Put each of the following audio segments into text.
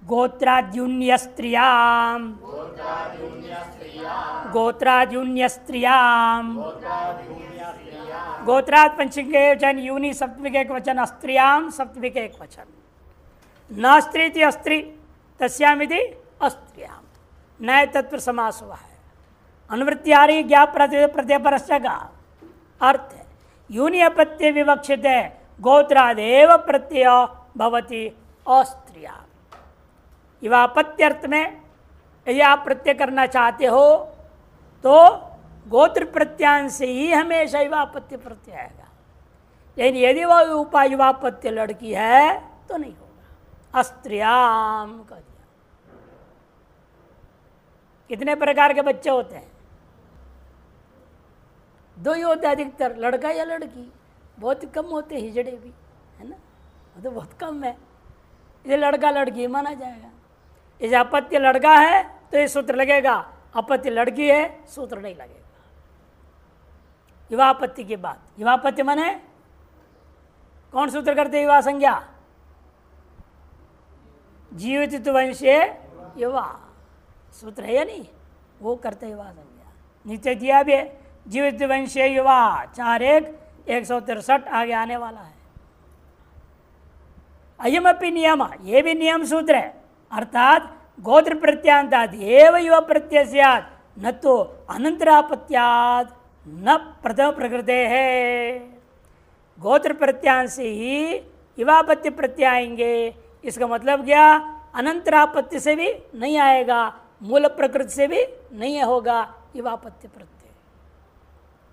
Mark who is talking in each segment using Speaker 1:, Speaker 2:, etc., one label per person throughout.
Speaker 1: गोत्राद्युन्यस्त्रियां गोत्राद्युन्यस्त्रियां गोत्रात् पंचमी के वचन यूनि सप्तमी के एक वचन अस्त्रियां सप्तमी के एक वचन न स्त्री थी अस्त्री तस्यामिति अस्त्रियां नए तत्व समास हुआ है। अनुवृत्ति आ रही ज्ञाप प्रत्यय परस्य का अर्थ है यूनि अपत्य विवक्षित है गोत्रादेव प्रत्यय भवति अस्त्रिया। युवापत्य अर्थ में यदि आप प्रत्यय करना चाहते हो तो गोत्र प्रत्यांश से ही हमेशा युवापत्य प्रत्यय आएगा, लेकिन यदि वह युवापत्य लड़की है तो नहीं होगा। अस्त्रियाम कह दिया। कितने प्रकार के बच्चे होते हैं? दो ही होते हैं अधिकतर, लड़का या लड़की। बहुत कम होते हैं हिजड़े भी, है ना, वो तो बहुत कम है। ये लड़का लड़की माना जाएगा। यदि अपत्य लड़का है तो ये सूत्र लगेगा, अपत्य लड़की है सूत्र नहीं लगेगा। युवापत्ति की बात, युवापत्य माने कौन सूत्र करते युवा संज्ञा? जीवित वंशे युवा सूत्र है या नहीं, वो करते युवा संज्ञा। नीचे दिया भी है जीवित वंशे युवा 4-1-163 आगे आने वाला है। अयमपि नियम, ये भी नियम सूत्र है, अर्थात गोत्र प्रत्यांताद एव युवा प्रत्यय स्यात् न तो अनंतरापत्याद न प्रथम प्रकृते है। गोत्र प्रत्यांश से ही युवापत्य प्रत्यय आएंगे। इसका मतलब क्या? अनंतरापत्य से भी नहीं आएगा, मूल प्रकृति से भी नहीं होगा युवापत्य प्रत्यय।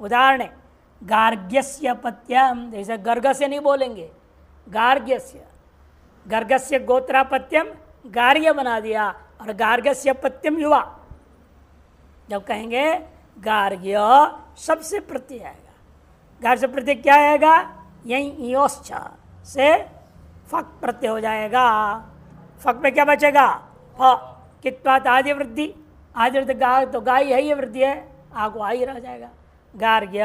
Speaker 1: उदाहरण है गार्ग्यस्य पत्यम, जैसे गर्ग से नहीं बोलेंगे, गार्ग्यस्य, गर्गस्य गोत्रापत्यम गार्ग्य बना दिया और गार्ग्यस्य पत्यम युवा। जब कहेंगे गार्ग्य सबसे प्रत्यय आएगा, गार्ग्य से प्रत्यय क्या आएगा? यही योश्च से फक प्रत्यय हो जाएगा। फक में क्या बचेगा? फ कित्वात आदि वृद्धि, आदि वृद्धि गा तो गाय है, ये वृद्धि है, आगो आई रह जाएगा। गार्ग्य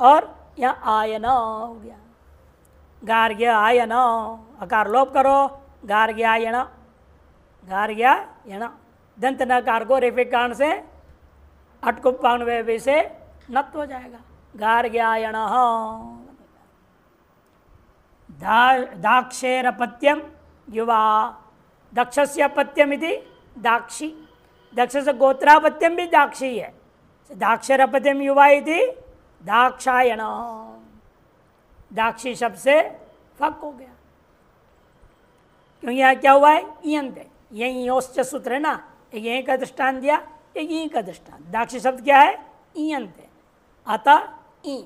Speaker 1: और यहाँ आयन हो गया, गार्ग्य आयन, अकार लोप करो, गार्ग्यायण, गार्ग्यायण, दंत नकार को रेफे कारण से अटकुपान वे से नत्व हो जाएगा, गार्ग्यायण। दाक्षेरपत्यम युवा, दक्षस्य अपत्यम इति दाक्षी, दक्ष से गोत्रापत्यम भी दाक्षी है, दाक्षरपत्यम युवा इति दाक्षायण। दाक्षी शब्द से फक हो गया, क्योंकि यहाँ क्या हुआ है? ईयंत है, यही योश्च सूत्र है ना, एक यहीं का दृष्टांत दिया, एक यहीं का दृष्टांत। दाक्षी शब्द क्या है? ईयंत है, अतः ई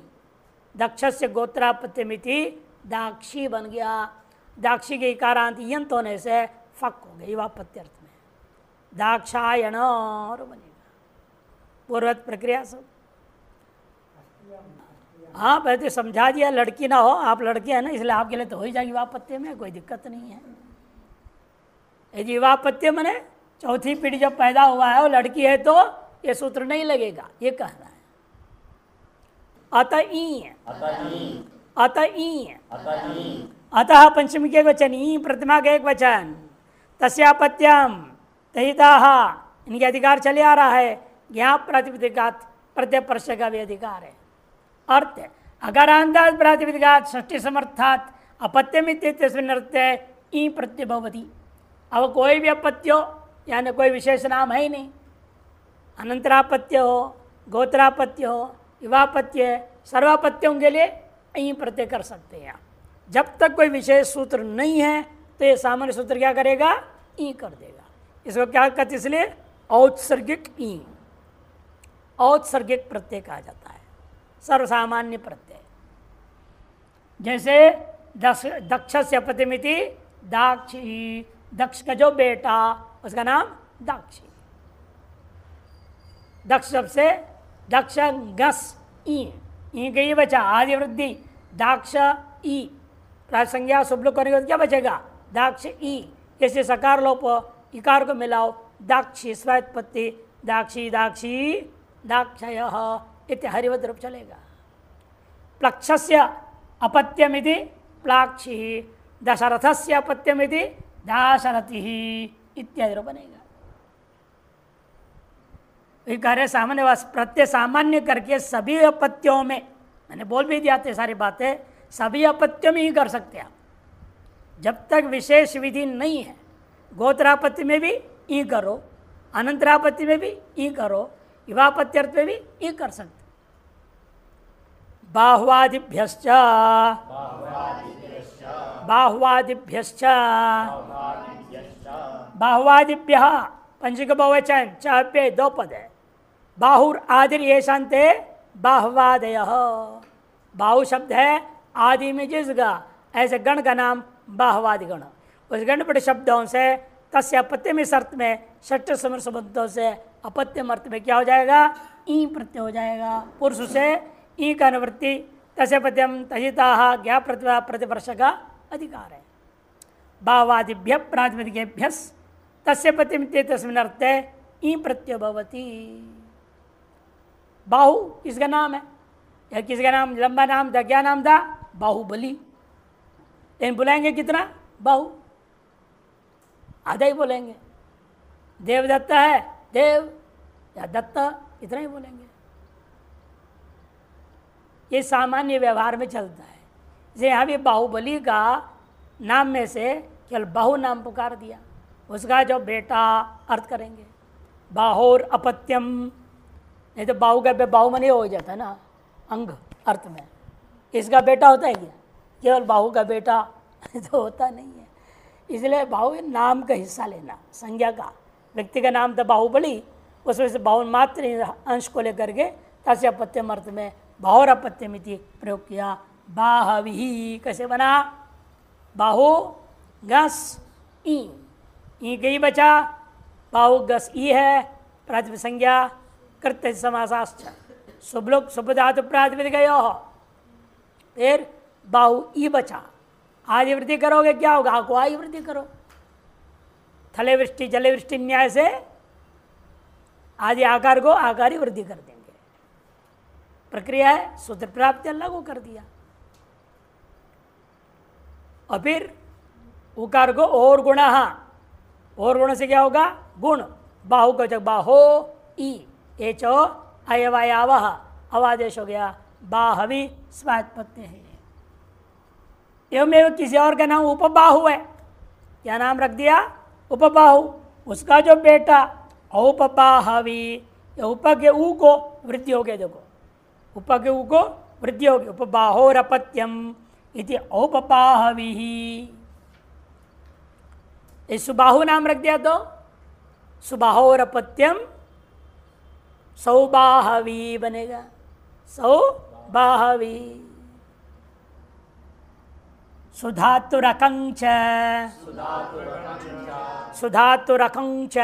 Speaker 1: दक्षस्य गोत्रापत्यमिति दाक्षी बन गया। दाक्षी के इकारांत ईयंत होने से फक हो गई वापत्य अर्थ में, दाक्षायण और बनेगा। पूर्वत प्रक्रिया सब हाँ पहले तो समझा दिया, लड़की ना हो, आप लड़के हैं ना, इसलिए आपके लिए तो हो ही जाएगी वापत्य में, कोई दिक्कत नहीं है। यदि वापत्य मने चौथी पीढ़ी जब पैदा हुआ है वो लड़की है तो ये सूत्र नहीं लगेगा, ये कह रहा है। अतः ई, अतः ई, अतः पंचमी के वचन, ई प्रतिमा के एक वचन, तस्यापत्यम तहिताः, इनके अधिकार चले आ रहा है। ज्ञाप प्रातिपदिकात प्रत्यय परस्य का भी अधिकार है। अर्थ है अकारांतात् प्रातिपदिकात षष्ठी समर्थात अपत्यम इत्यस्मिन् अर्थे ई प्रत्यय भवति। अब कोई भी अपत्य हो, यानी कोई विशेष नाम है ही नहीं, अनंतरापत्य हो, गोत्रापत्य हो, युवापत्य, सर्वापत्यों के लिए ई प्रत्यय कर सकते हैं। जब तक कोई विशेष सूत्र नहीं है तो ये सामान्य सूत्र क्या करेगा? ई कर देगा। इसको क्या कहते, इसलिए औत्सर्गिक ई, औत्सर्गिक प्रत्यय कहा जाता है, सर्वसामान्य प्रत्यय। जैसे दक्ष से अपत्यमिति दाक्षी, दक्ष का जो बेटा उसका नाम दाक्षी। दक्ष शब्द से दक्ष गस ई गई बचा, आदि वृद्धि दाक्ष ई, प्रासंज्ञा शुभ करेंगे तो क्या बचेगा? दाक्ष ई। जैसे सकार लोप इकार को मिलाओ, दाक्षी स्वात्पत्ति, दाक्षी दाक्षी दाक्षयः इति हरिवत रूप चलेगा। प्लक्षस्य अपत्यमिति प्लाक्षी, दशरथस्य अपत्यमिति दाशरथि इत्यादि बनेगा। कार्य सामान्य प्रत्यय सामान्य करके सभी अपत्यों में, मैंने बोल भी दिया थे सारी बातें, सभी अपत्यों में ही कर सकते हैं आप, जब तक विशेष विधि नहीं है। गोत्रापत्ति में भी ई करो, अनंतरापत्ति में भी ई करो, युवापत्यर्थ में भी ई कर सकते। बाह्वादिभ्यश्च बाह्वादिभ्यश्च बाह्वादिभ्यः पंचक बहुवचन चाप्य दो पद है। बाहुर आदिर ये शांते बाह्वादयः, बाहु शब्द है आदि में जिसका, ऐसे गण का नाम बाह्वादि गण। उस गणपट शब्दों से तस्य अपत्यम इस अर्थ में षष्ठ समर संबंधों से अपत्यम अर्थ में क्या हो जाएगा, ई प्रत्यय हो जाएगा। पुरुष से ई का अनुवृत्ति, तस्य पत्यम तजिता ज्ञा प्रतिभा प्रतिवर्ष का अधिकार है। बाह्वादिभ्य प्रातिपदिकेभ्य तस्य पत्यम तस्मिन् अर्थे ई प्रत्यय भवति। बाहु किसका नाम है, या किसका नाम लंबा नाम था, क्या नाम था, बाहुबली। लेकिन बुलाएंगे कितना, बाहु, आधा ही बोलेंगे। देवदत्त है, देव या दत्त, इतना ही बोलेंगे। ये सामान्य व्यवहार में चलता है। जैसे यहाँ भी बाहुबली का नाम में से केवल बाहु नाम पुकार दिया, उसका जो बेटा अर्थ करेंगे बाहुर अपत्यम। नहीं तो बाहु का बाहु मनी हो जाता है ना अंग अर्थ में, इसका बेटा होता है क्या, केवल बाहु का बेटा तो होता नहीं है। इसलिए बाहु नाम का हिस्सा लेना, संज्ञा का, व्यक्ति का नाम था बाहुबली, उसमें से बाहु मात्र अंश को लेकर के तस्य अपत्यम अर्थ में बाहुर अपत्यमिति प्रयोग किया। बाहवी कैसे बना, बाहु गस ई गई बचा, बाहु गस ई है प्रातिपदिक संज्ञा कृत्य समासाश्च शुभलोक शुभ धातु प्रातिपदिक गयो। फिर बाहु ई बचा, आदि वृद्धि करोगे क्या होगा, आपको आयु वृद्धि करो। थले वृष्टि जले वृष्टि न्याय से आदि आकार को आकार ही वृद्धि कर देंगे। प्रक्रिया है, सूत्र प्राप्ति लागू कर दिया। और फिर उकार को और गुण, और गुण से क्या होगा, गुण। बाहु को जब बाहो ई एचो अयवायाव अवादेश हो गया, बाहवी स्वात्पत्य है। एवं किसी और का नाम उपबाहु है, क्या नाम रख दिया, उपबाहु। उसका जो बेटा औपबाहवी, उप के ऊ को वृद्धि हो गया, देखो उप के ऊ को वृद्धि हो गई, उपबाहोरपत्यम इति औपबाहवी। इस सुबाहु नाम रख दिया तो सुबाहोरपत्यम सौबाहवी बनेगा, सौबाहवी। सुधातुरकंच सुधातुरकंच,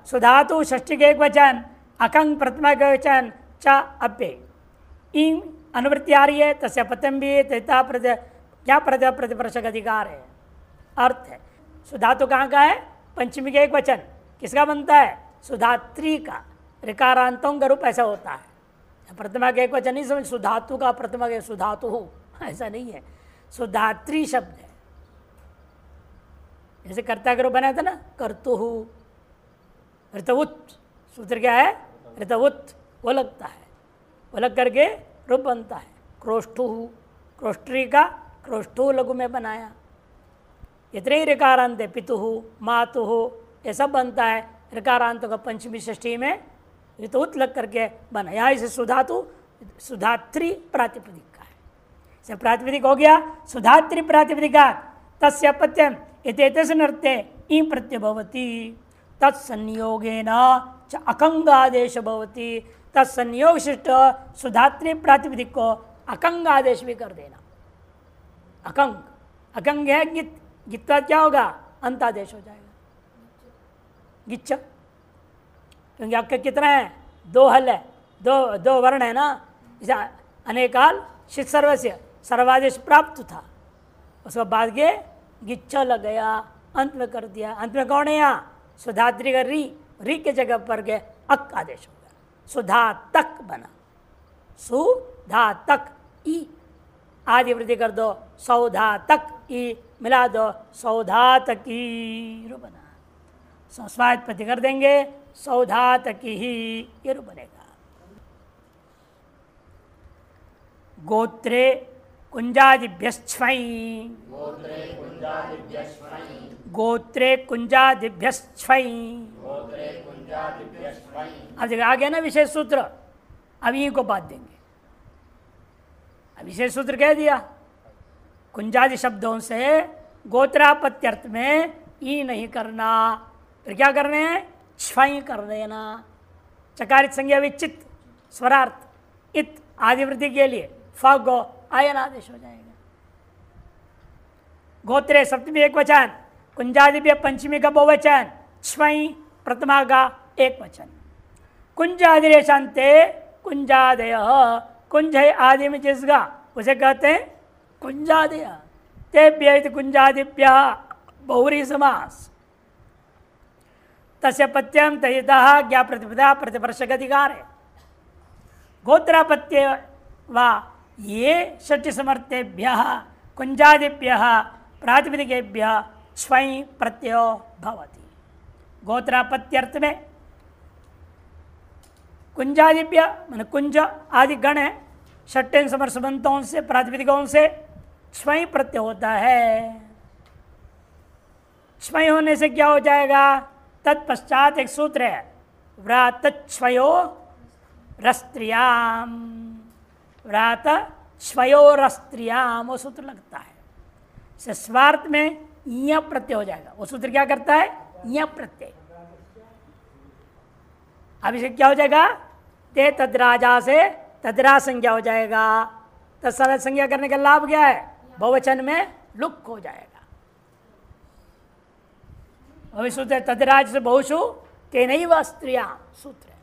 Speaker 1: सुधातु षष्ठी के एक वचन, अकंग प्रथमा के वचन, च अप्य इन अनुवृत्ति आ रही है। तस्य पत्यम भी तथा क्या प्रतिवर्ष का अधिकार है, अर्थ है। सुधातु कहाँ का है, पंचमी के एक वचन, किसका बनता है, सुधात्री का। ऋकारांतों का रूप ऐसा होता है। प्रथमा के एक वचन नहीं समझ, सुधातु का प्रथमा के सुधातु ऐसा नहीं है, सुधात्री शब्द है। जैसे कर्ता का रूप बनाया था ना, कर्तुहु, ऋतवुत, सूत्र क्या है, ऋतवुत, वो लगता है, वो लग करके रूप बनता है। क्रोष्ठुहु, क्रोष्ठी का क्रोष्ठु लघु में बनाया। इतने ही ऋकारांत है, पितुहु, मातुहु, ये सब बनता है ऋकारांत का पंचमी षष्ठी में ऋतुत लग करके बना। यहाँ इसे सुधातु सुधात्री प्रातिपदिक का है, प्रातिपदिक हो गया। सुधात्री प्रातिपदिका तस्य पत्यम इत्येतस्मिन्नर्थे ई प्रत्यय भवति, तत्संयोगेन च अकंगादेश भवति। तत्संयोग शिष्ट सुधात्री प्रातिपदिक को अकंगादेश भी कर देना। अकंग, अकंग है गित, गित्ता क्या होगा, अंतादेश हो जाएगा, गिच्छ। क्योंकि आपका कितना है, दो हल है, दो वर्ण है ना। इसे अनेकाल शित सर्वस्य सर्वादेश प्राप्त था, उसके बाद के गिच्छ लग गया, अंत में कर दिया। अंत में कौन है यहाँ, सुधात्री का री के जगह पर के अक आदेश हो गया, सुधा तक बना, सुधा तक ई आदि वृद्धि कर दो, सौधा तक ई मिला दो सौधातकी रूप बना। स्वायत्त प्रति कर देंगे सौधातकी ही ये रूप बनेगा। गोत्रे कुंजादिभ्यश्छ्वै गोत्रे कुंजादिभ्यश्छ्वै। अब देखिए आ गया ना विशेष सूत्र, अब यहीं को बात देंगे। अब विशेष सूत्र कह दिया कुंजादि शब्दों से गोत्रापत्यर्थ में ई नहीं करना, फिर क्या करने हैं छ्वई कर देना। चकारित संज्ञा विचित स्वरार्थ इत आदि वृद्धि के लिए फ गो आयन आदेश हो जाएगा। गोत्रे सप्तमी एक वचन, कुंजादिभ्य पंचमी का बहुवचन, छ्वई प्रथमा का एक वचन। कुंजादिरेशांते कुंजादय, कुंज है आदि में जिसका उसे कहते हैं कुंजादय। तेभ्य कुंजादिभ्य बहुरी समास। तस्य पत्यम तहितः ज्ञा प्रतिपदा प्रतिवर्षक अधिकार है। गोत्रापत्य व ये षट् समर्थेभ्य कुंजादिभ्य प्रातिपदिकेभ्य छ्वई प्रत्ययो भवति। गोत्रापत्यर्थ में कुंजादिभ्य मान कुंज आदि गण है, षट्टेन समर्थबंतों से प्रातिपदिकों से छ्वई प्रत्यय होता है। छ्वई होने से क्या हो जाएगा, तत्पश्चात एक सूत्र है व्रातच्छ्वयो रस्त्रियाम, व्रात छ्वयो रस्त्रियाम, वो सूत्र लगता है। से स्वार्थ में य प्रत्यय हो जाएगा। वो सूत्र क्या करता है य प्रत्यय। अब इसे क्या हो जाएगा, ते तद्राजा से तद्रा संज्ञा हो जाएगा। तत्सद संज्ञा करने का लाभ क्या है, बहुवचन में लुक हो जाएगा। अभी सूत्र तद्राज से बहुषु तेनैव स्त्रियां सूत्र है।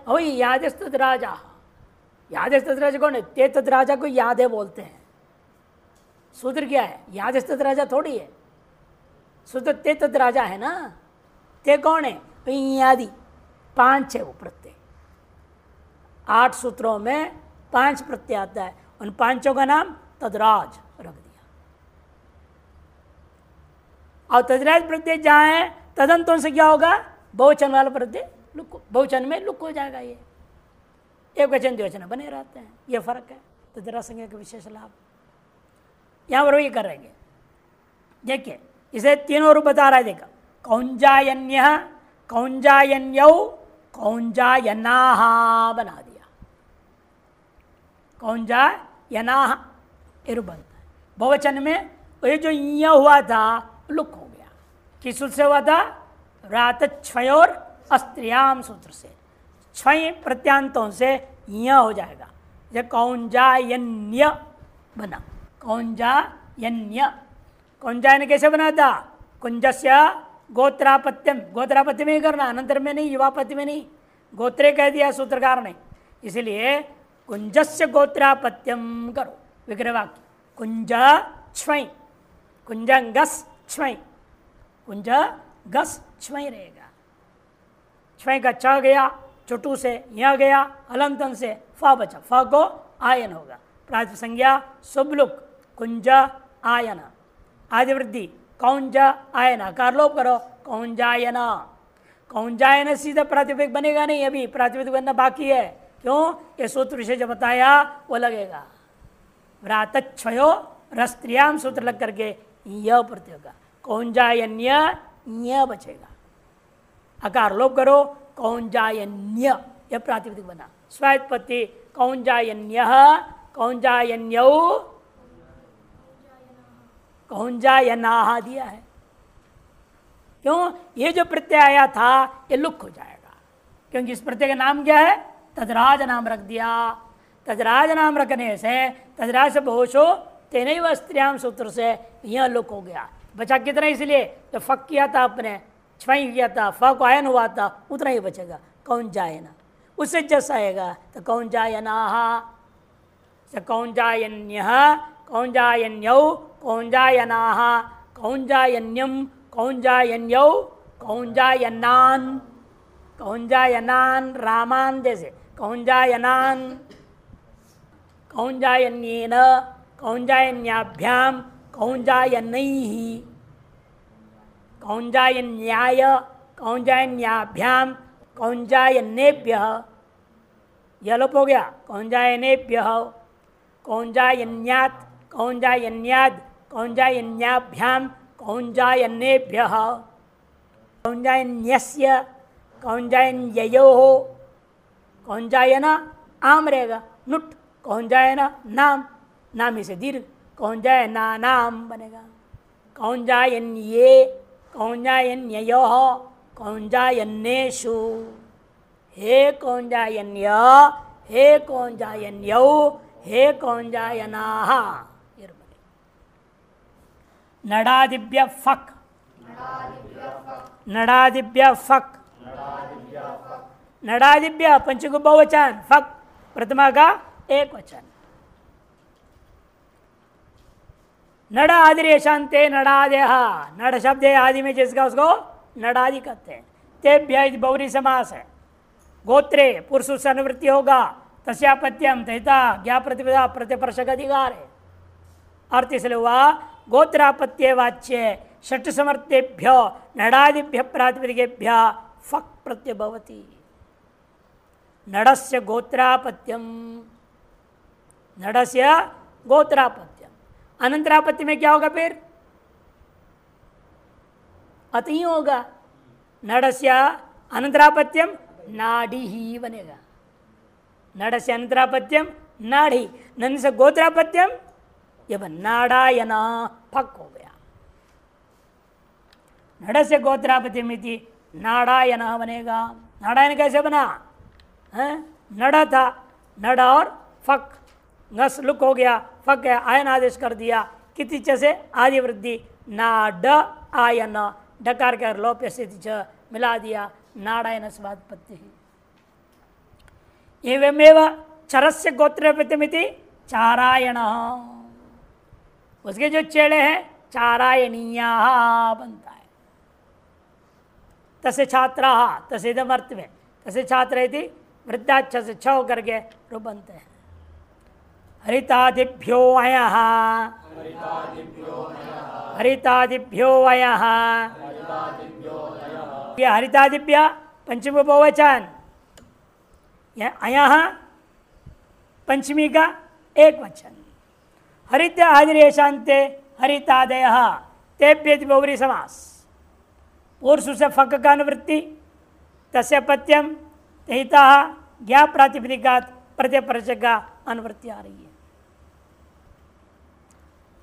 Speaker 1: वही यादेश तद्राजा, यादेश तद्राजा कौन है, ते तद्राजा को यादे बोलते हैं। सूत्र क्या है, यादेश तद्राजा थोड़ी है, सूत्र ते तद्राजा है ना। ते कौन है, यादि 5 है वो प्रत्यय। 8 सूत्रों में 5 प्रत्यय आता है, उन 5 का नाम तद्राज रख दिया। और तद्राज प्रत्यय जहाँ है तदंतों से क्या होगा, बहुवचन वाला प्रत्यय लुक, बहुवचन में लुक हो जाएगा। ये एक वचन द्विवचन बने रहते हैं, ये फर्क है। तद्रा संज्ञा का विशेष लाभ यहाँ पर वही करेंगे। देखिए इसे तीनों रूप बता रहा है, देखा कौंजायन्य कौंजायन्यौ कौंजायनाः बना दिया। कौंजायनाः ये रूप बनता है। बहुवचन में ये जो य हुआ था लुक हो गया। किस सूत्र से हुआ था, व्रातच्छ्वयोर अस्त्रियाम सूत्र से। छय प्रत्यांतों से य हो जाएगा। जब कौंजायन्य बना, कौंजायन्य। कौंजायन कैसे बना था, कुंजस्य गोत्रापत्यम, गोत्रापत्य में ही करना, अनंतर में नहीं, युवापत्य में नहीं, गोत्रे कह दिया सूत्रकार ने। इसलिए कुंजस्य गोत्रापत्यम करो विग्रह वाक्य। कुंज छ्वई, कुंजंगस छ्वई, कुंज गस छ्वई रहेगा। छ्वई का च गया चुटू से, यह गया अलंतन से फ बचा, फ को आयन होगा। प्रातिपदिक संज्ञा सुबलुक कुंज आयन, आदि वृद्धि कौंज आयन, आकार लोप करो कौंजायन। कौंजायन सीधा प्रातिपदिक बनेगा नहीं, अभी प्रातिपदिक बनना बाकी है। क्यों, ये सूत्र विशेष जो बताया वो लगेगा। व्रातच्छ्वयो रस्त्रियाम सूत्र लग करके यह प्रत्यय होगा। कौंजायन्य य बचेगा, आकार लोप करो कौंजायन्य, यह प्रातिपदिक बना। स्वायत्पत्ति कौंजायन्य कौंजायन्यौ कौंजायनाः दिया है। क्यों, ये जो प्रत्यय आया था ये लुक हो जाएगा, क्योंकि इस प्रत्यय का नाम क्या है, तद्राज नाम रख दिया। तद्राज नाम रखने से तद्राज से बहुषो तेनैव स्त्रियाम सूत्र से यह लुक हो गया। बचा कितना, इसलिए तो फक किया था आपने, छ्वई किया था, फ को आयन हुआ था, उतना ही बचेगा कौंजायन। उससे जैसा आएगा तो कौंजायनाः, कौंजायन्यः कौंजायन्यौ कौंजायनाः कौंजायन्यम कौंजायन्यौ कौंजायनान, कौंजायनान रामान जैसे कौंजायनान, कौंजायन्येन कौंजायन्याभ्याम कौंजायनैः कौंजायन्याय कौंजायन्याभ्याम कौंजायन्नेभ्यः, यह लोप हो गया, कौंजायनेभ्यः, कौंजायन्यात् कौंजायन्याद् कौंजायन्याभ्याम कौंजायन्नेभ्यः, कौंजायन्यस्य कौंजायन्ययोः, कौंजायन आम रहेगा, नुट कौंजायन नाम, नामी से दीर्घ, कौंजायना नाम बनेगा, कौंजायन्ये कौंजायन्ययोः कौंजायन्येषु, हे कौंजायन्य हे कौंजायन्यौ हे कौंजायनाः। नडादिभ्य फक नडादिभ्य फक नडादिभ्य पंचगु बहुवचन, फक प्रथमा का एक वचन। नड़ आदिरेशांते नडादयः, नड़ शब्द है आदि में जिसका उसको नडादि कहते हैं। तेभ्य बहुरी समास है, गोत्रे पुरुष से अनुवृत्ति होगा, तस्यापत्यम तहिता ज्ञा प्रतिपदा प्रत्यपर्शक अधिकार है। अर्थ इसलिए हुआ गोत्रापत्य वाच्य षट समर्थेभ्य नडादिभ्य प्रातिपदिकेभ्य फक प्रत्यय भवति। नडस्य गोत्रापत्यम, नडस्य गोत्रापत्यम, अनंतरापत्य में क्या होगा फिर? अत ही होगा। नडस्य अनंतरापत्यम नाड़ी ही बनेगा, नडस्य अनंतरापत्यम नाड़ी, नन से गोत्रापत्यम ये नाड़ायन फक हो गया। नड़ से गोत्रापत्यम इति नाड़ायन बनेगा। नाड़ायन कैसे बना है? नड़ था, नड़ और फक, ngस लुक हो गया, फक है, आयन आदेश कर दिया, किति च से आदि वृद्धि, नाड आयन, डकार के लोप से मिला दिया, नाड़ायन स्वात्पत्ति। एवमेव चरस्य गोत्रपत्यमिति चारायण, उसके जो चेड़े हैं चारायणीया बनता है। तसे छात्रा, तसे अर्थ में तसे छात्र वृद्धाक्ष से छ करके रूप बनते हैं। हरितादिभ्यो अयः, हरितादिभ्यो अयः, ये हरितादिभ्य पंचमी बहुवचन, अयः पंचमी का एक वचन। हरित आदिरेशांते हरितादयः तेभ्येति बहुव्रीहि समास, पुरुष से फक का अनुवृत्ति, तस्य पत्यम तहिता ज्ञा प्रातिपदिकात् प्रत्ययपरचक का अनुवृत्ति आ रही है।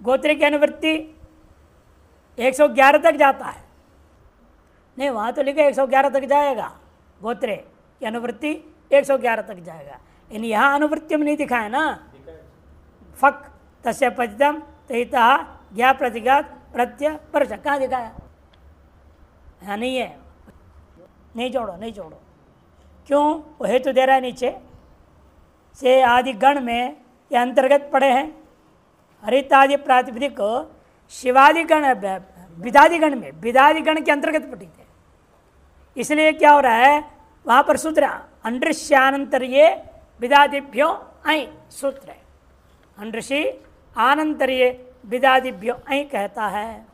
Speaker 1: गोत्र की अनुवृत्ति 111 तक जाता है, नहीं वहां तो लिखा 111 तक जाएगा, गोत्रे की अनुवृत्ति 111 तक जाएगा, लेकिन यहाँ अनुवृत्ति में नहीं दिखा है ना। फक तस्य पतितम तहिता ज्ञा प्रतिघात प्रत्यय परचक, कहाँ दिखाया? यहाँ नहीं है, नहीं जोड़ो, नहीं जोड़ो। क्यों? वो हेतु दे रहा है नीचे से, आदि गण में ये अंतर्गत पड़े हैं। हरितादि प्रातिपदिक शिवादि गण, विदादि गण में, विदादि गण के अंतर्गत पड़ी थे, इसलिए क्या हो रहा है वहां पर सूत्र अंडृश्यानंतर्ये विदादिभ्यो ऐ सूत्र है। अंडृषि आनंतर्ये विदादिभ्यो ऐ कहता है,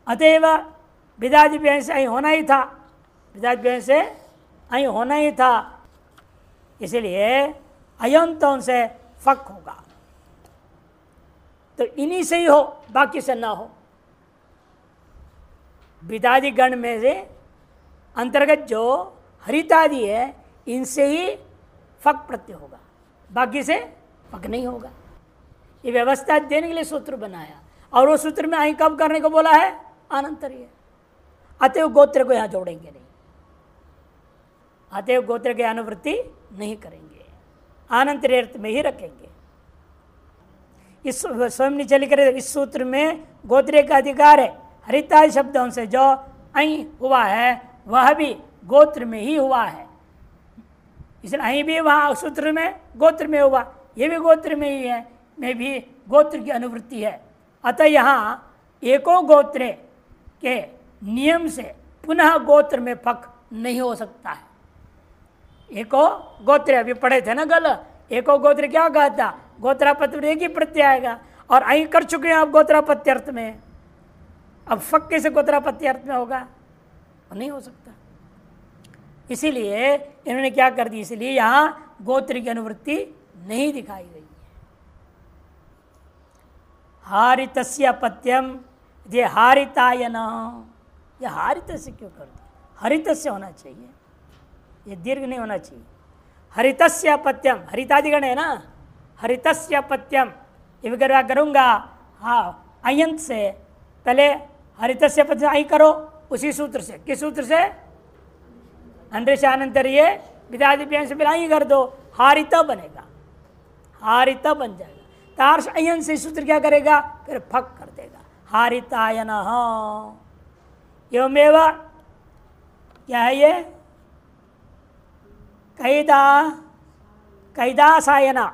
Speaker 1: अतएव विदादिभ्य से ऐ होना ही था, विदादिभ्य से ऐ होना ही था, इसलिए अयंतों से फक होगा। तो इन्हीं से ही हो, बाकी से ना हो। विदादि गण में से अंतर्गत जो हरितादि है इनसे ही फक प्रत्यय होगा, बाकी से फक नहीं होगा। ये व्यवस्था देने के लिए सूत्र बनाया, और वो सूत्र में आई कब करने को बोला है? अनंतरीय। अतएव गोत्र को यहां जोड़ेंगे नहीं, अतएव गोत्र की अनुवृत्ति नहीं करेंगे, अनंतरीय अर्थ में ही रखेंगे। इस स्वयं नीचे लिख रहे, इस सूत्र में गोत्र का अधिकार है। हरितादि शब्दों से जो ऐ हुआ है वह भी गोत्र में ही हुआ है, इसलिए ऐ भी वहाँ सूत्र में गोत्र में हुआ, ये भी गोत्र में ही है, में भी गोत्र की अनुवृत्ति है। अतः यहाँ एको गोत्र के नियम से पुनः गोत्र में फक नहीं हो सकता है। एको गोत्र अभी पढ़े थे ना कल, एको गोत्र क्या कहता, गोत्रापत्य एक ही प्रत्यय आएगा, और अहीं कर चुके हैं आप गोत्रापत्य अर्थ में, अब फक कैसे गोत्रापत्य अर्थ में होगा, नहीं हो सकता। इसीलिए इन्होंने क्या कर दी, इसलिए यहां गोत्र की अनुवृत्ति नहीं दिखाई गई है। हारितस्य पत्यम, ये हारितायन, ये हारित से क्यों कर दिया, हरित से होना चाहिए, ये दीर्घ नहीं होना चाहिए। हरितस्य पत्यम, हरितादिगण है ना, हरितस्य पत्यम, ये करूंगा हाँ अयंत से, पहले हरितस्य पत्यम आई करो उसी सूत्र से, किस सूत्र से, अंडरिशानंतरीय विदादिप्यां से मिलाई कर दो, हारिता बनेगा, हारिता बन जाएगा। तार्श अयन से सूत्र क्या करेगा, फिर फक कर देगा, हारितायन। एवमेव क्या है ये, कैदासायना,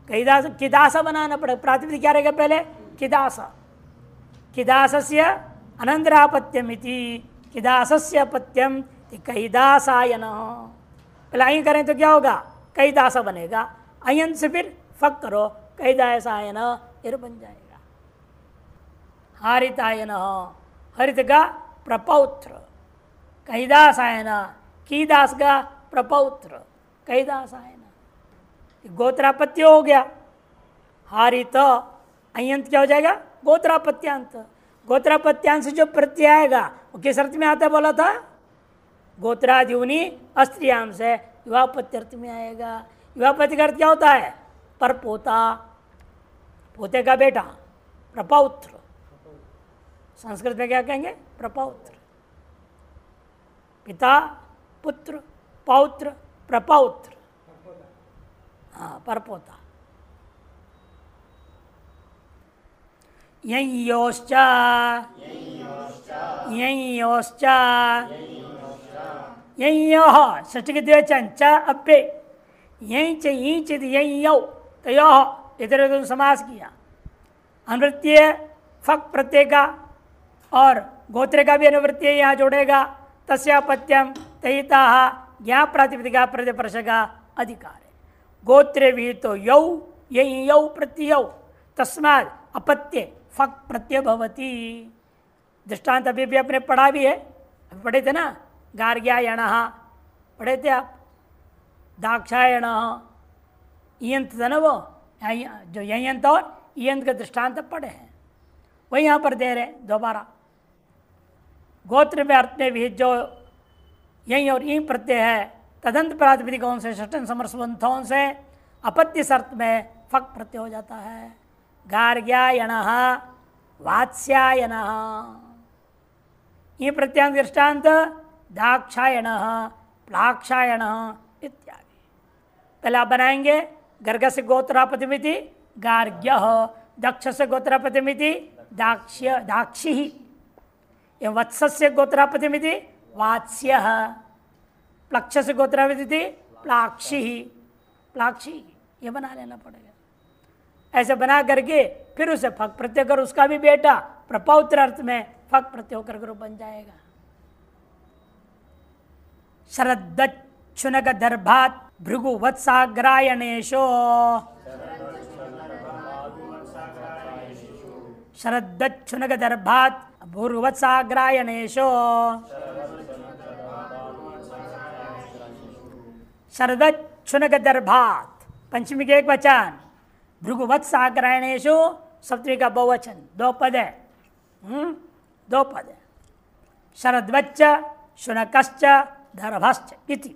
Speaker 1: कैदास किदासा बनाना पड़ेगा, प्रातिपदिक क्या रहेगा पहले, किदासा, किदासस्य अनंतरापत्यमिति, किदासस्य पत्यम कैदासायन। पहले अयन करें तो क्या होगा, कैदासा बनेगा, अयन से फिर फक करो, कैदासायन, ये बन जाएगा। हारितायन, हरित का प्रपौत्र, कैदासायन, कीदास का प्रपौत्र, कैदासायन, गोत्रापत्य हो गया। हारित अयंत क्या हो जाएगा, गोत्रापत्यांत। गोत्रापत्यांत से जो प्रत्यय आएगा वो किस अर्थ में आता बोला था, गोत्रादिउनी अस्त्रियाम से युवापत्य अर्थ में आएगा। युवापत्य का अर्थ क्या होता है, परपोता, पोते का बेटा, प्रपौत्र, संस्कृत में क्या कहेंगे, प्रपौत्र, पिता पुत्र पौत्र प्रपौत्र, हाँ परपोता। यंयोश्च, यंयोश्च, यंयोः षष्ठी के द्विवचन च अप्पे, यं च यं चित यंयौ तयोः, इधर समास किया। अनुवृत्तीय फक प्रत्यय का और गोत्र का भी अनुवृत्तीय यहाँ जोड़ेगा। तस्यापत्यम तहिता ज्ञा प्रातिपदिका प्रतिपर्श का अधिकार है। गोत्रे विहित तो यौ यही यौ प्रत्ययौ, तस्माद अपत्य फक प्रत्यय भवती। दृष्टांत अभी भी अपने पढ़ा भी है, अभी पढ़े थे ना, गार्ग्यायण पढ़े थे आप, दाक्षायण इयंत था ना वो, जो यंत और इयंत का दृष्टांत पढ़े हैं, वही यहाँ पर दे रहे दोबारा। गोत्र में अर्थ में विहित जो यहीं और ई प्रत्यय है, तदंत प्रातिपदिकों से षष्ठन समरसवंथों से अपत्य अर्थ में फक प्रत्यय हो जाता है। गार्ग्यायण वात्स्यायन, ये प्रत्यांत दृष्टांत दाक्षायण प्लाक्षायण इत्यादि। पहले आप बनाएंगे गर्ग से गोत्रापतिमिति गार्ग्य, दक्ष से गोत्रापतिमिति दाक्ष्य दाक्षी, वत्स से गोत्रापतिमिति वात्स्य, प्लक्ष से गोत्रापतिमिति प्लाक्षी, प्लाक्षी, ये बना लेना पड़ेगा। ऐसे बना करके फिर उसे फक प्रत्यय कर, उसका भी बेटा प्रपौत्र अर्थ में फक प्रत्यय होकर बन जाएगा। शरदच्छुनक दर्भात भृगु वत्साग्रायणेशो, शरदच्छुनक दर्भात भूर्वत्साग्रायणेशो, शरदच्छुनक दर्भात पंचमी के एक वचन, भृगुवत्साग्रायणेशु सप्तमी का बहुवचन, दो पद है, दो पद है। शरद्वच्च शुनकश्च दर्भश्च इति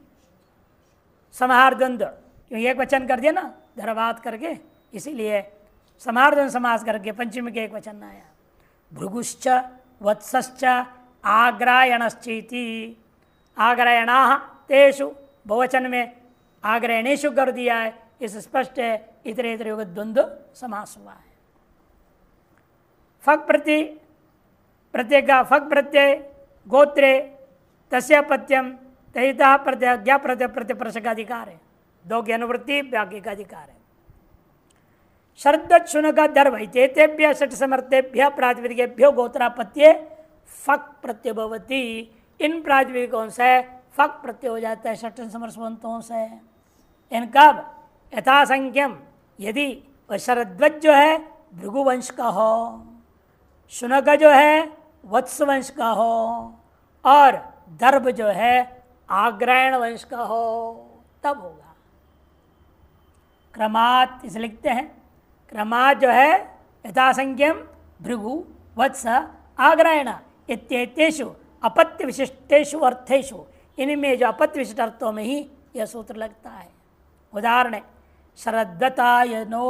Speaker 1: समाहार द्वंद्व, क्योंकि एक वचन कर दिया ना दर्भात करके, इसीलिए समाहार द्वंद्व समास करके पंचमी के एक वचन आया। भृगुश्च वत्सश्च आग्रायणश्चेति, आग्रायणाः तेषु बहुवचन में आग्रायणेषु कर दिया है, इस स्पष्ट है इतर इतर युग द्वंद्व समास हुआ है। फक प्रत्यय का फक प्रत्यय गोत्रे तस्यापत्यम तहिता प्रत्यय ज्ञा प्रत्यय प्रतिप्रश का अधिकार है, दो की अनुवृत्ति व्याज्ञ का अधिकार है। शरदच्छुनक दर्भैतेभ्य षट समर्थेभ्य प्रातिपदिकेभ्यो गोत्रापत्ये फक प्रत्यय भवति, इन प्रातिपदिकों से फक प्रत्यय हो जाता है षट समर्थों से। इनका यथासंख्यम यदि वह शरद्वत जो है भृगुवंश का हो, शुनक जो है वत्स वंश का हो और दर्भ जो है आग्रायण वंश का हो तब होगा। क्रमात् इसे लिखते हैं, क्रमात् जो है यथासंख्यम भृगु वत्स आग्रायण इत्येतेषु अपत्य विशिष्टेषु अर्थेषु, इनमें जो अपत्य विशिष्ट अर्थों में ही यह सूत्र लगता है। उदाहरण शरद्वतायनो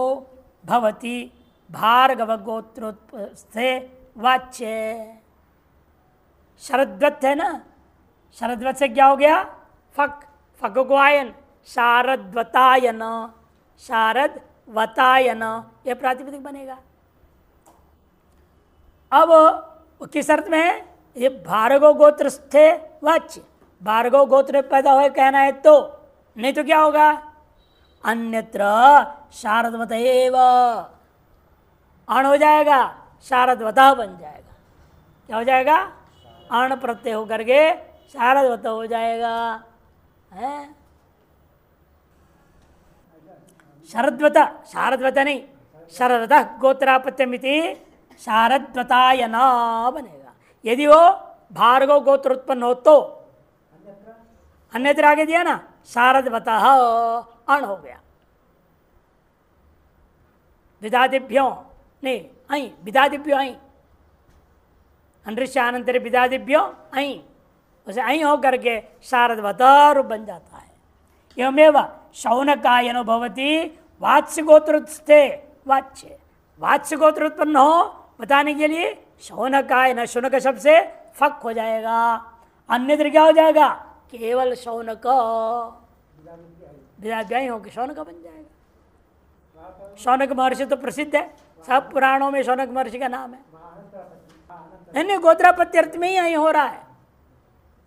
Speaker 1: भवति भार्गव गोत्रोत्पत्ते वाच्य। शरद्वत है ना, शरद्वत से क्या हो गया? फक, फक को आयन, शारद्वतायन, शारद्वतायन यह प्रातिपदिक बनेगा। अब किस अर्थ में है? ये भार्गव गोत्र थे वाच्य, भार्गव गोत्र में पैदा हुए कहना है तो, नहीं तो क्या होगा? अन्यत्र शारदवत एव अण हो जाएगा, शारदवता बन जाएगा। क्या हो जाएगा? अण प्रत्यय होकर के शारदवत हो जाएगा। है शरद्वता, शारदवता नहीं, शरदवता गोत्रापत्यमिति शारद्वतायन बनेगा। यदि वो भार्गव गोत्र उत्पन्न हो तो, अन्यत्र आगे दिया ना, शारदवता अण हो गया। विदादिभ्यो नहीं आई, विदादिभ्यो आई, अनृष्यानंतर विदादिभ्यो आई, उसे आई हो करके शारदवता रूप बन जाता है। एवमेव शौनकायनो भवति वात्स्य गोत्रोत्स्थे वाच्य, वात्स्य गोत्र उत्पन्न हो बताने के लिए शौनकायन, शौनक शब्द से फक हो जाएगा। अन्यत्र क्या हो जाएगा? केवल शौनक, विदाध्यायी होकर शौनक बन जाएगा। शौनक महर्षि तो प्रसिद्ध है, सब पुराणों में शौनक महर्षि का नाम है। नहीं, गोत्रापत्य अर्थ में ही आई हो रहा है,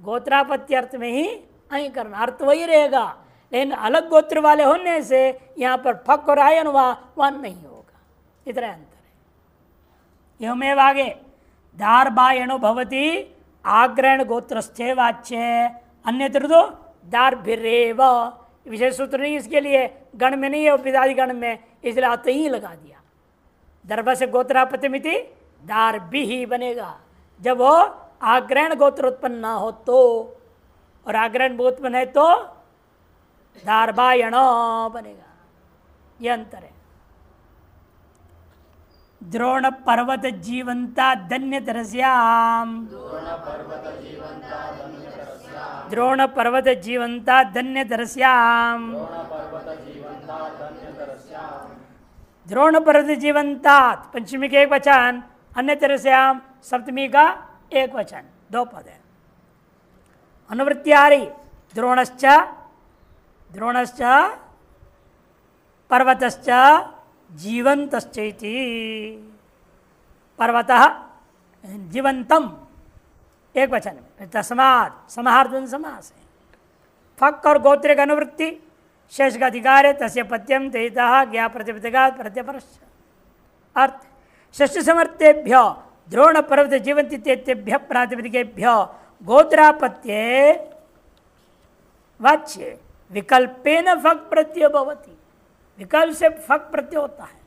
Speaker 1: गोत्रापत्य अर्थ में ही आई करना, अर्थ वही रहेगा। लेकिन अलग गोत्र वाले होने से यहाँ पर फक और आयन वहाँ नहीं होगा, इतना अंतर है। एवमेव आगे दार्बायणो भवति आग्रहण गोत्रस्थे वाच्य, अन्यत्र तो दार्भिरेव, विशेष सूत्र नहीं इसके लिए, गण में नहीं है, विदादि गण में, इसलिए आते ही लगा दिया। दर्भ से गोत्रापत्यमिति दार्भि ही बनेगा जब वो आग्रहण गोत्र उत्पन्न ना हो तो, और आग्रहण उत्पन्न है तो दार्बायण बनेगा। ये अंतर है। द्रोण पर्वत जीवंता धन्य तरस्याम, द्रोण पर्वत जीवंता धन्य तरस्याम, द्रोण पर्वत जीवंतात पंचमी के एक वचन, अन्य तरस्याम सप्तमी का एक वचन, दो पद है। अनुवृत्त्यारि द्रोणश्च, द्रोणश्च पर्वतश्च जीवंतश्चैति, पर्वतः जीवंतम एक वचन में, तस्मात् समाहारद्वंद समास है। फक और गोत्र का अनुवृत्ति शेष का अधिकार है, तस्य पत्यम तेतः ज्ञा प्रतिपदिका प्रत्यपरश्च। अर्थ षष्ठ समर्थेभ्य द्रोण पर्वत जीवंति तेभ्य प्रातिपदिकेभ्य गोत्रापत्ये वाच्य विकल्पेन फक प्रत्यय भवति, विकल्प से फक प्रत्यय होता है।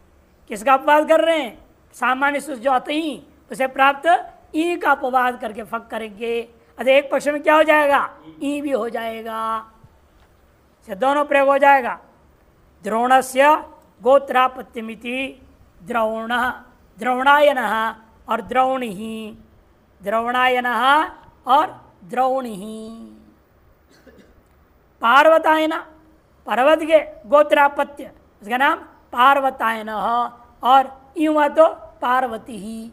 Speaker 1: किसका अपवाद कर रहे हैं? सामान्य सूत्र जो आते ही उसे प्राप्त ई का अपवाद करके फक करेंगे। अतः एक पक्ष में क्या हो जाएगा? ई भी हो जाएगा, से दोनों प्रयोग हो जाएगा। द्रोणस्य गोत्रापत्यमिति द्रोण, द्रोणायन और द्रोणी, द्रोणायन और द्रोणी। पार्वतायन पर्वत के गोत्रापत्य, उसका नाम पार्वतायन, और युवा तो पार्वती ही,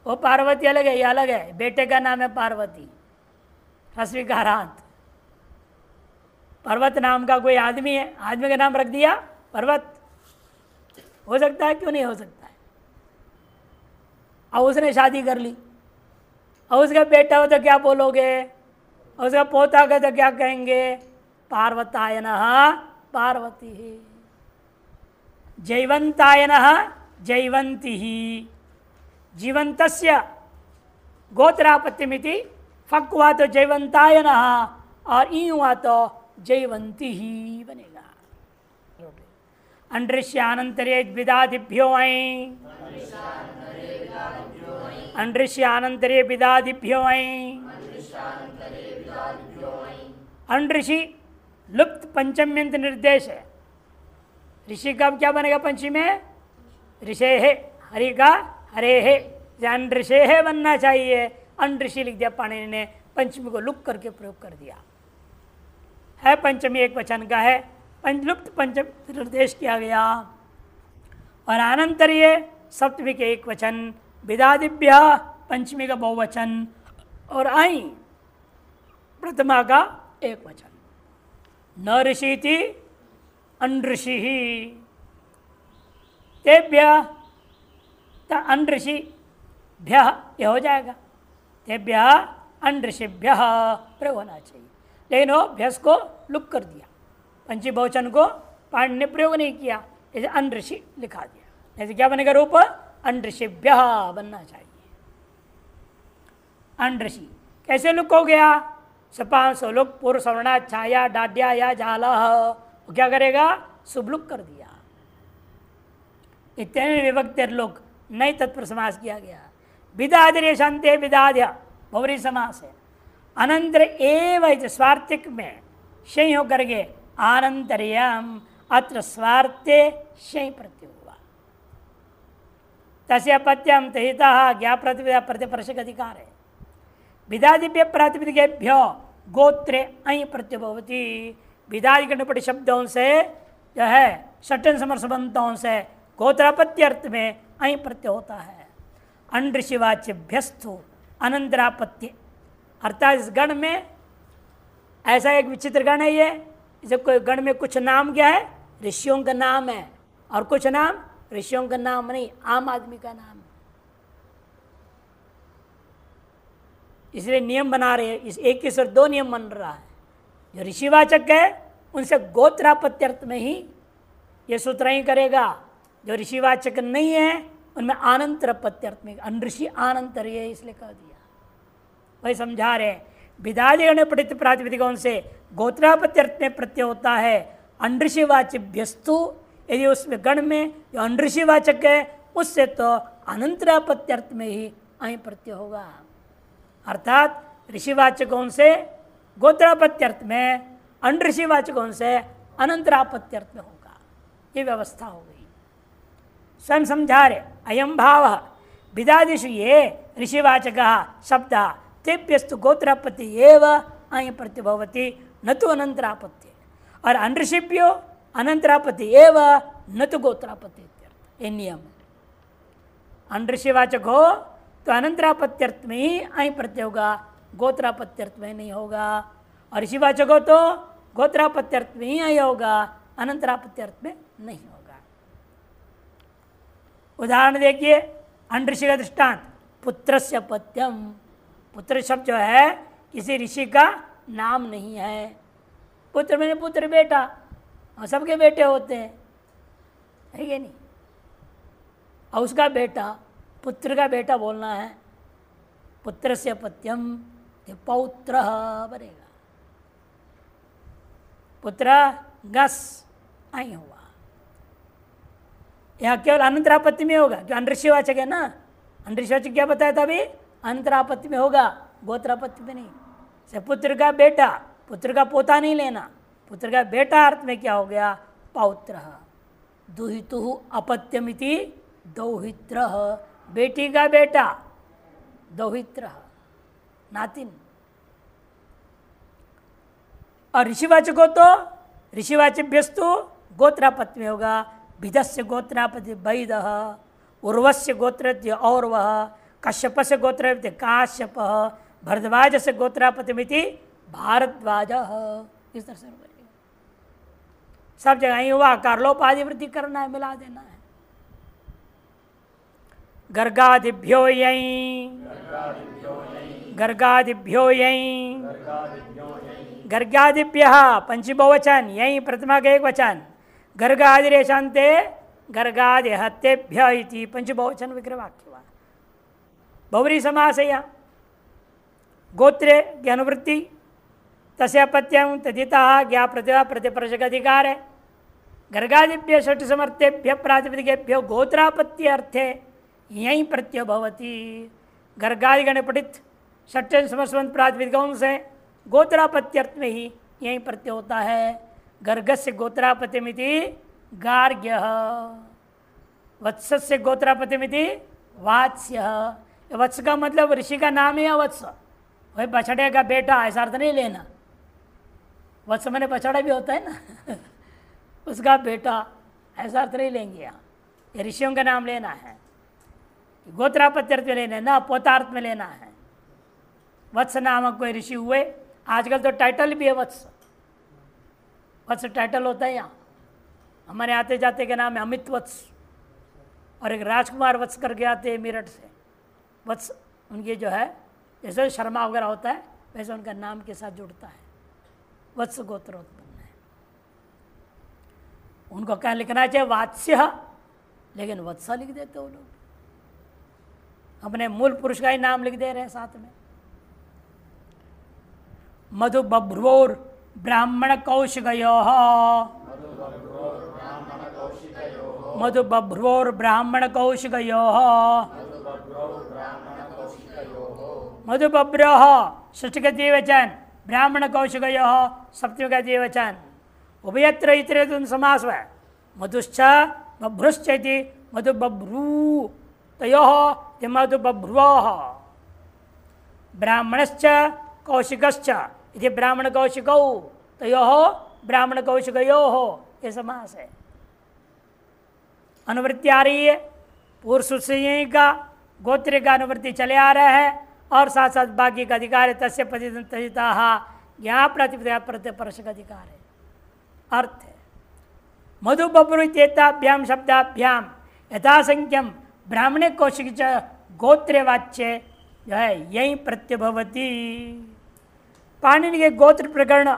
Speaker 1: वो पार्वती अलग है, ये अलग है। बेटे का नाम है पार्वती, रस्वीकारांत। पर्वत नाम का कोई आदमी है, आदमी का नाम रख दिया पर्वत, हो सकता है? क्यों नहीं हो सकता है? अब उसने शादी कर ली, और उसका बेटा हो तो क्या बोलोगे? और उसका पोता का तो क्या कहेंगे? पार्वतायन पार्वती ही, जैवंतायन जैवंती ही। जीवंतस्य गोत्रापत्यमिति फक हुआ तो जैवंतायन और ई हुआ तो जैवंती ही बनेगा। अंडृश्यानंतरे विदादिभ्यो ऐ अंडृश्यानंतरे विदादिभ्यो ऐ अंडृषि लुप्त पंचम्यंत निर्देश है। ऋषि का क्या बनेगा पंचमी में? ऋषे है, हरि का हरे है, अंडृषे है बनना चाहिए। अंडृषि लिख दिया पाणिनि ने, पंचमी को लुक करके प्रयोग कर दिया है। पंचमी एक वचन का है, लुप्त पंचम निर्देश किया गया। और अनंतरीय सप्तमी के एक वचन, विदादिभ्य पंचमी का बहुवचन, और आई प्रथमा का एक वचन। न ऋषि थी अनऋषि ही तेभ्य अनऋषि भ्य ये हो जाएगा। तेभ्य अनऋषिभ्य प्रयोग होना चाहिए, लेकिन वो भ्यस को लुक कर दिया। पंचमी बहुवचन को पाणिनि ने प्रयोग नहीं किया, जैसे अनऋषि लिखा दिया। जैसे क्या बनेगा रूप? अनऋषिभ्य बनना चाहिए। अनऋषि कैसे लुक हो गया? सपांश लोक पूर्व सवर्णा छाया डाड्या या जाला, वो क्या करेगा? सुबलुक कर दिया। इतने विभक्त लोग नई तत्पर समास किया गया। विदाधि शांति विदाध्य बहुरी समास है। अनंतर एवं स्वार्थिक में शय होकर के आनंतर्यम अत्र स्वार्थे शय प्रत्यय हुआ। तस्य पत्यम तहिता ज्ञा प्रतिपदा प्रतिपर्शक अधिकार है। विदादिभ्य प्रातिपदिकेभ्यो गोत्रे अं प्रत्यय भवति। विदादि गणपति शब्दों से जो है षटन समरसबंतों से गोत्रापत्य अर्थ में अं प्रत्यय होता है। अनऋषिवाच्यभ्यस्तु अनंतरापत्य अर्थात इस गण में ऐसा एक विचित्र गण है। ये जब कोई गण में कुछ नाम क्या है? ऋषियों का नाम है, और कुछ नाम ऋषियों का नाम नहीं, आम आदमी का नाम है। इसलिए नियम बना रहे हैं, इस एक के सिर दो नियम बन रहा है। जो ऋषिवाचक है उनसे गोत्रापत्य अर्थ में ही ये सूत्र ही करेगा। जो ऋषिवाचक नहीं है उनमें आनंतर प्रत्यर्थ में, अनऋषि आनंतर, ये इसलिए कह दिया। वही समझा रहे। विदादि गण पठित प्रातिपदिकों से गोत्रापत्यर्थ में प्रत्यय होता है। अनऋषिवाच्यभ्यस्तु यदि उसमें गण में जो अनऋषिवाचक है उससे तो अनंतरापत्यर्थ में ही अं प्रत्यय होगा। अर्थात ऋषिवाचकों से गोत्रापत्यर्थ में, अनऋषिवाचकों से अनंतरापत्यर्थ में होगा। ये व्यवस्था हो गई। स्वयं समझा रहे। अयम भाव विदादिषु ये ऋषिवाचक शब्द तेभ्यस्तु गोत्रापत्ति एव अं प्रत्यय भवति न तो अनंतरापत्ति, और अनऋषिभ्यो अनंतरापत्ति एव न तो गोत्रापत्ति। ये नियम है। अनऋषिवाचक हो तो अनंतरापत्यर्थ में ही अं प्रत्यय होगा, गोत्रापत्यर्थ में नहीं होगा। और ऋषिवाचक हो तो गोत्रापत्यर्थ में ही अं होगा, अनंतरापत्यर्थ में नहीं होगा। उदाहरण देखिए, अनऋषि का दृष्टांत, पुत्रस्य पत्यम। पुत्र शब्द जो है किसी ऋषि का नाम नहीं है। पुत्र मैंने पुत्र बेटा, और सबके बेटे होते हैं, है कि नहीं? और उसका बेटा, पुत्र का बेटा बोलना है। पुत्रस्य पत्यम, ये पौत्र बनेगा। पुत्र गस आई हुआ। यह केवल अनंतरापत्ति में होगा, जो अनऋषिवाचक है ना। अनऋषिवाचक क्या बताया था अभी? अनंतरापत्ति में होगा, गोत्रापत्ति में नहीं। से पुत्र का बेटा, पुत्र का पोता नहीं लेना, पुत्र का बेटा अर्थ में क्या हो गया? पौत्र। दुहितु अपत्यमिति दौहित्र, बेटी का बेटा दौहित्र, नातिन। और ऋषिवाचक हो तो ऋषिवाचभ्यस्तु गोत्रापत्ति में होगा। भिदस्य गोत्रापति वैद, उर्वस्य गोत्रस्य औरवः, कश्यपस्य गोत्रपति काश्यप, भरद्वाज से गोत्रापतिमिति भारद्वाज। इस तरह से सब जगह ही हुआ। कारलोपाधि वृद्धि करना है, मिला देना है। गर्गादिभ्यो यहीं, गर्गादिभ्यो यहीं, गर्गादिभ्य पंचमी बहुवचन, यहीं प्रथमा का एक वचन। गर्गादिरेशांते गर्गादि हत्येभ्य इति पंचमी बहुवचन विग्रह वाक्य हुआ। बहुव्रीहि समास है यहाँ। गोत्रे की अनुवृत्ति, तस्य पत्यम तदिता ज्ञा प्रतिभा प्रतिपर्शक अधिकार है। गर्गादिभ्य षट् समर्थेभ्य प्रातिपदिकेभ्यो गोत्रापत्ति अर्थे यहीं प्रत्यय भवति। गर्गादिगण पठित षट् समस्त प्रातिपदिकों से गोत्रापत्ति अर्थ में ही यहीं प्रत्यय होता है। गर्गस्य गोत्रापत्यमिति गार्ग्य, वत्सस्य गोत्रापत्यमिति वात्स्य। वत्स का मतलब ऋषि का नाम है वत्स, वही बछड़े का बेटा, ऐसा अर्थ नहीं लेना। वत्स मैंने बछड़ा भी होता है ना उसका बेटा, ऐसा अर्थ नहीं लेंगे यहाँ। ये ऋषियों का नाम लेना है, गोत्रापत्य अर्थ में लेना है ना, पोतार्थ में लेना है। वत्स नामक कोई ऋषि हुए, आजकल तो टाइटल भी है वत्स, वत्स टाइटल होता है यहाँ। हमारे आते जाते के नाम है अमित वत्स, और एक राजकुमार वत्स करके आते हैं मेरठ से। वत्स उनके जो है जैसे शर्मा वगैरह होता है वैसे उनका नाम के साथ जुड़ता है, वत्स गोत्र उत्पन्न है। उनको क्या लिखना चाहिए? वात्स्य, लेकिन वत्स लिख देते वो लोग, अपने मूल पुरुष का ही नाम लिख दे रहे हैं साथ में। मधु बभ्रुवोर ब्राह्मण कौशिकयोः, मधु बभ्रुवोर ब्राह्मण कौशिकयोः, मधु बभ्रोः षष्ठी का द्विवचन, ब्राह्मण कौशिकयोः सप्तमी का द्विवचन। उभयत्र इतरेतुं समास है। मधुश्च बभ्रुश्च इति मधु बभ्रू तयोः मधु बभ्रुवोः, ब्राह्मणश्च कौशिकश्च इति ब्राह्मण कौशिकौ तयोः ब्राह्मण कौशिकयोः, ये समास है। अनुवृत्ति आ रही है, पूर्व सूत्र का गोत्र का अनुवृत्ति चले आ रहा है, और साथ साथ बाकी का अधिकार है तस्य पतिता यहाँ प्रतिपदा प्रत्यय परश का अधिकार है। अर्थ है मधु बभ्रु इत्येताभ्याम शब्दाभ्याम यथासंख्यम ब्राह्मणे कौशिक च गोत्र वाच्य जो है यही प्रत्यय भवति। पाणिनि के गोत्र प्रकरण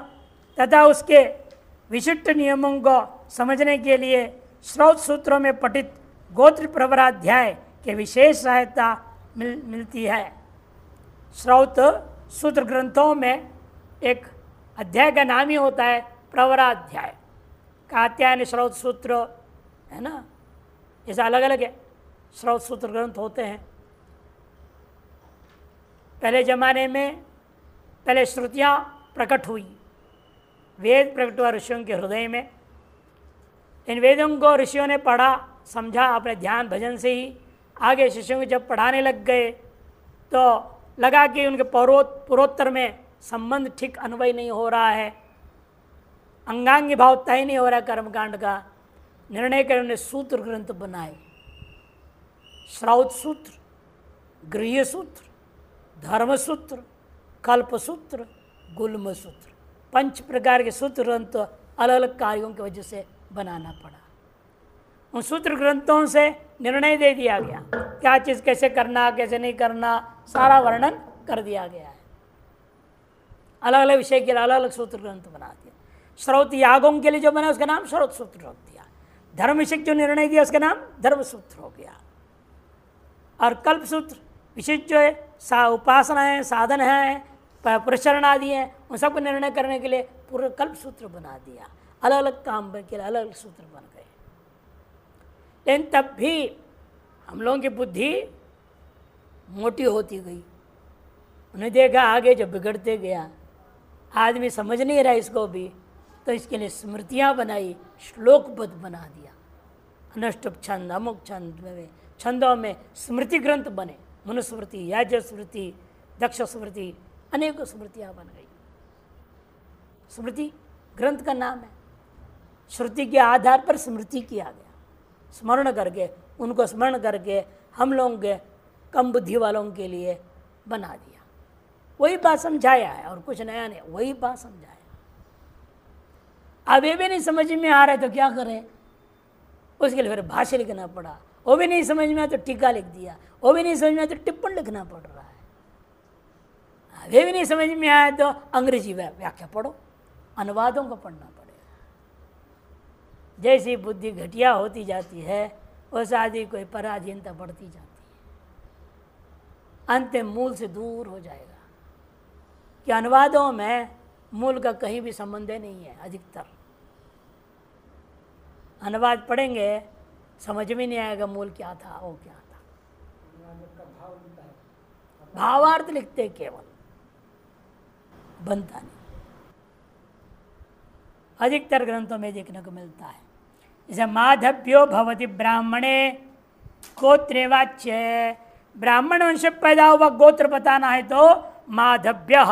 Speaker 1: तथा उसके विशिष्ट नियमों को समझने के लिए श्रौत सूत्रों में पठित गोत्र प्रवराध्याय के विशेष सहायता मिलती है। श्रौत सूत्र ग्रंथों में एक अध्याय का नाम ही होता है प्रवराध्याय। कात्यायन श्रौत सूत्र है ना, ऐसा अलग अलग है श्रौत सूत्र ग्रंथ होते हैं। पहले जमाने में पहले श्रुतियाँ प्रकट हुई, वेद प्रकट हुआ ऋषियों के हृदय में। इन वेदों को ऋषियों ने पढ़ा समझा अपने ध्यान भजन से ही। आगे शिष्यों को जब पढ़ाने लग गए तो लगा कि उनके पूर्वोत्तर में संबंध ठीक अन्वय नहीं हो रहा है, अंगांगी भाव तय नहीं हो रहा कर्मकांड का। निर्णय कर उन्होंने सूत्र ग्रंथ बनाए, श्रौत सूत्र, गृह्य सूत्र, धर्म सूत्र, कल्प सूत्र, गुल्म सूत्र, 5 प्रकार के सूत्र ग्रंथ अलग अलग कार्यों की वजह से बनाना पड़ा। उन सूत्र ग्रंथों से निर्णय दे दिया गया, क्या चीज़ कैसे करना कैसे नहीं करना, सारा वर्णन कर दिया गया है। अलग अलग विषय के अलग अलग सूत्र ग्रंथ बना दिया। श्रौत यागों के लिए जो बना उसका नाम श्रौत सूत्र रख दिया। धर्म विषय जो निर्णय दिया उसका नाम धर्म सूत्र हो गया। और कल्प सूत्र विशेष जो है उपासना है, साधन है, प्रचरण आदि है, उन सबको निर्णय करने के लिए पूरा कल्प सूत्र बना दिया। अलग अलग काम के लिए अलग अलग सूत्र बन गए। लेकिन तब भी हम लोगों की बुद्धि मोटी होती गई। उन्हें देखा आगे जब बिगड़ते गया, आदमी समझ नहीं रहा इसको भी, तो इसके लिए स्मृतियाँ बनाई, श्लोकबद्ध बना दिया। अनुष्टुप छंद, अमुक छंद में छंदों में स्मृति ग्रंथ बने, मनुस्मृति, याज्ञ स्मृति, दक्ष स्मृति, अनेकों स्मृतियाँ बन गई। स्मृति ग्रंथ का नाम है। श्रुति के आधार पर स्मृति किया गया, स्मरण करके, उनको स्मरण करके हम लोगों के कम बुद्धि वालों के लिए बना दिया। वही बात समझाया है और कुछ नया नहीं, वही बात समझाया। अब ये भी नहीं समझ में आ रहा है तो क्या करें, उसके लिए फिर भाष्य लिखना पड़ा। वो भी नहीं समझ में आया तो टीका लिख दिया, वो भी नहीं समझ में आया तो टिप्पण लिखना पड़ रहा है। अब ये भी नहीं समझ में आया तो अंग्रेजी व्याख्या पढ़ो, अनुवादों को पढ़ना पड़ेगा। जैसी बुद्धि घटिया होती जाती है वैसे आदि कोई पराधीनता बढ़ती जाती है, अंत मूल से दूर हो जाएगा। कि अनुवादों में मूल का कहीं भी संबंध नहीं है अधिकतर। अनुवाद पढ़ेंगे समझ में नहीं आएगा मूल क्या था वो क्या था। भावार्थ लिखते केवल, बनता नहीं। अधिकतर ग्रंथों में देखने को मिलता है। जैसे माधव्यो भवति ब्राह्मणे गोत्रे वाच्य, ब्राह्मण वंश पैदा हुआ गोत्र बताना है तो माधव्य।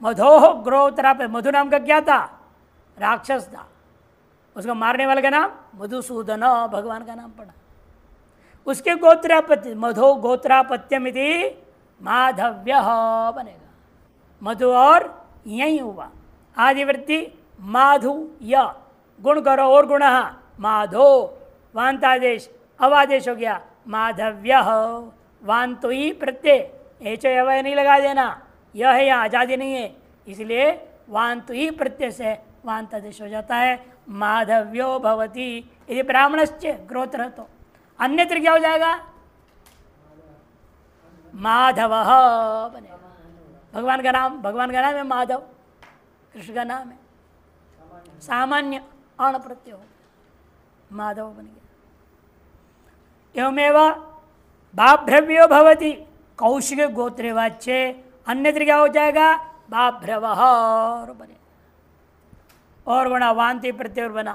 Speaker 1: मधोह ग्रोत्रा पे, मधु नाम का क्या था? राक्षस था, उसको मारने वाले का नाम मधुसूदन, भगवान का नाम पड़ा। उसके गोत्रापत्य मधो गोत्रापत्यम इति माधव्य बनेगा। मधु और यही हुआ आदिवृत्ति माधु य, गुण करो और गुण माधो, वांतादेश अवादेश हो गया माधव्य। वान तो ही प्रत्यय, एच अवय नहीं लगा देना, यह है यहाँ आजादी नहीं है, इसलिए वान तो ही प्रत्यय से वांतादेश हो जाता है। माधव्यो भवति यदि ब्राह्मणश्च गोत्र तो, अन्यत्र क्या हो जाएगा? माधव बनेगा। भगवान का नाम है माधव, कृष्ण का नाम है सामान्य अण प्रत्यय हो, माधव बन गया। एवमेव बाभ्रव्यो भवति कौशिक गोत्रे वाच्य, अन्यत्र क्या हो जाएगा? बाभ्रव बनेगा। और बना वांति प्रत्यय बना